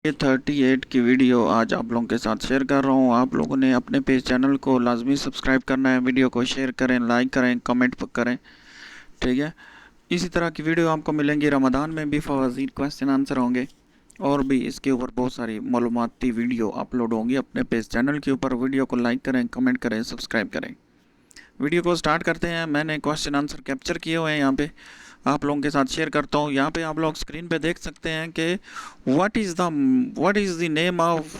ये 38 की वीडियो आज आप लोगों के साथ शेयर कर रहा हूँ। आप लोगों ने अपने पेज चैनल को लाजमी सब्सक्राइब करना है, वीडियो को शेयर करें, लाइक करें, कमेंट करें, ठीक है। इसी तरह की वीडियो आपको मिलेंगी। रमज़ान में भी फवाज़ीर क्वेश्चन आंसर होंगे और भी इसके ऊपर बहुत सारी मालूमाती वीडियो अपलोड होंगी अपने पेज चैनल के ऊपर। वीडियो को लाइक करें, कमेंट करें, सब्सक्राइब करें। वीडियो को स्टार्ट करते हैं। मैंने क्वेश्चन आंसर कैप्चर किए हुए हैं, यहाँ पे आप लोगों के साथ शेयर करता हूँ। यहाँ पे आप लोग स्क्रीन पे देख सकते हैं कि what is the name of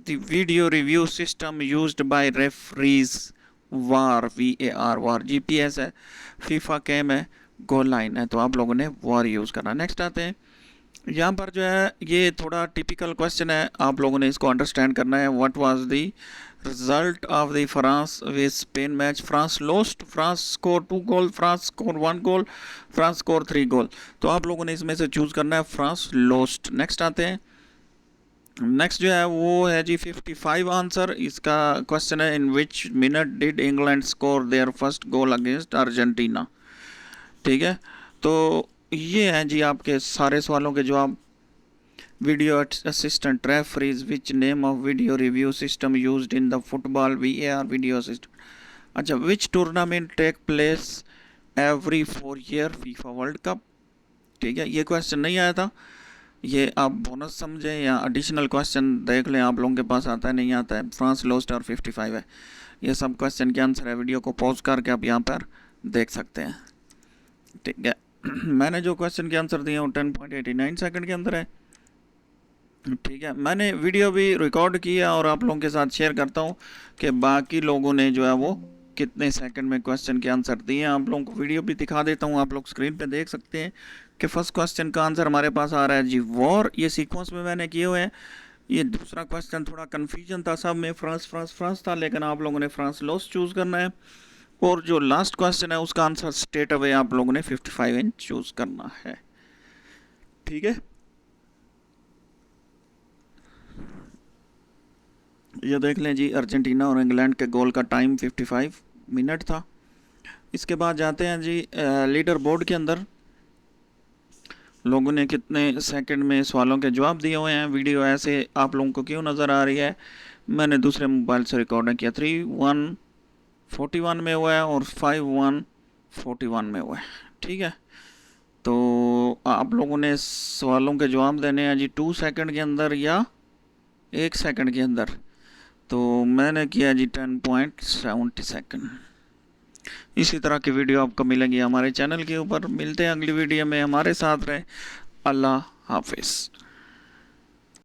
the video review system used by referees. War, VAR, war GPS है, फीफा कैम है, गोल लाइन है, तो आप लोगों ने वार यूज़ करना। नेक्स्ट आते हैं। यहाँ पर जो है ये थोड़ा टिपिकल क्वेश्चन है, आप लोगों ने इसको अंडरस्टैंड करना है। What was the result of the France with Spain match? France lost, France score 2 goal, France score 1 goal, France score 3 गोल। तो आप लोगों ने इसमें से चूज करना है फ्रांस लोस्ट। नेक्स्ट आते हैं। नेक्स्ट जो है वो है जी 55 आंसर। इसका क्वेश्चन है, in which minute did England score their first goal against Argentina. ठीक है, तो ये हैं जी आपके सारे सवालों के जवाब। Video assistant referees, which name of video review system used in the football? VAR, video assistant. अच्छा, which tournament take place every 4 year? FIFA world cup. ठीक है, ये क्वेश्चन नहीं आया था, ये आप बोनस समझें या एडिशनल क्वेश्चन देख लें, आप लोगों के पास आता है नहीं आता है। फ्रांस लोस्ट और 55 है, ये सब क्वेश्चन के आंसर है। वीडियो को पॉज करके आप यहाँ पर देख सकते हैं, ठीक है। मैंने जो क्वेश्चन के आंसर दिए वो 10.89 सेकंड के अंदर है, ठीक है। मैंने वीडियो भी रिकॉर्ड किया और आप लोगों के साथ शेयर करता हूँ कि बाकी लोगों ने जो है वो कितने सेकंड में क्वेश्चन के आंसर दिए। आप लोगों को वीडियो भी दिखा देता हूँ, आप लोग स्क्रीन पे देख सकते हैं कि फर्स्ट क्वेश्चन का आंसर हमारे पास आ रहा है जी वॉर। ये सीक्वेंस में मैंने किए हुए हैं। ये दूसरा क्वेश्चन थोड़ा कन्फ्यूजन था, सब में फ्रांस फ्रांस फ्रांस था, लेकिन आप लोगों ने फ्रांस लॉस चूज़ करना है। और जो लास्ट क्वेश्चन है उसका आंसर स्ट्रेट अवे आप लोगों ने 55 इंच चूज़ करना है, ठीक है। ये देख लें जी, अर्जेंटीना और इंग्लैंड के गोल का टाइम 55 मिनट था। इसके बाद जाते हैं जी लीडर बोर्ड के अंदर लोगों ने कितने सेकंड में सवालों के जवाब दिए हुए हैं। वीडियो ऐसे आप लोगों को क्यों नज़र आ रही है? मैंने दूसरे मोबाइल से रिकॉर्ड किया। 3:1:41 में हुआ है और 5:1:41 में हुआ है, ठीक है। तो आप लोगों ने सवालों के जवाब देने हैं जी 2 सेकंड के अंदर या 1 सेकंड के अंदर। तो मैंने किया जी 10.70 सेकंड। इसी तरह की वीडियो आपको मिलेंगी हमारे चैनल के ऊपर। मिलते हैं अगली वीडियो में, हमारे साथ रहे। अल्लाह हाफिज़।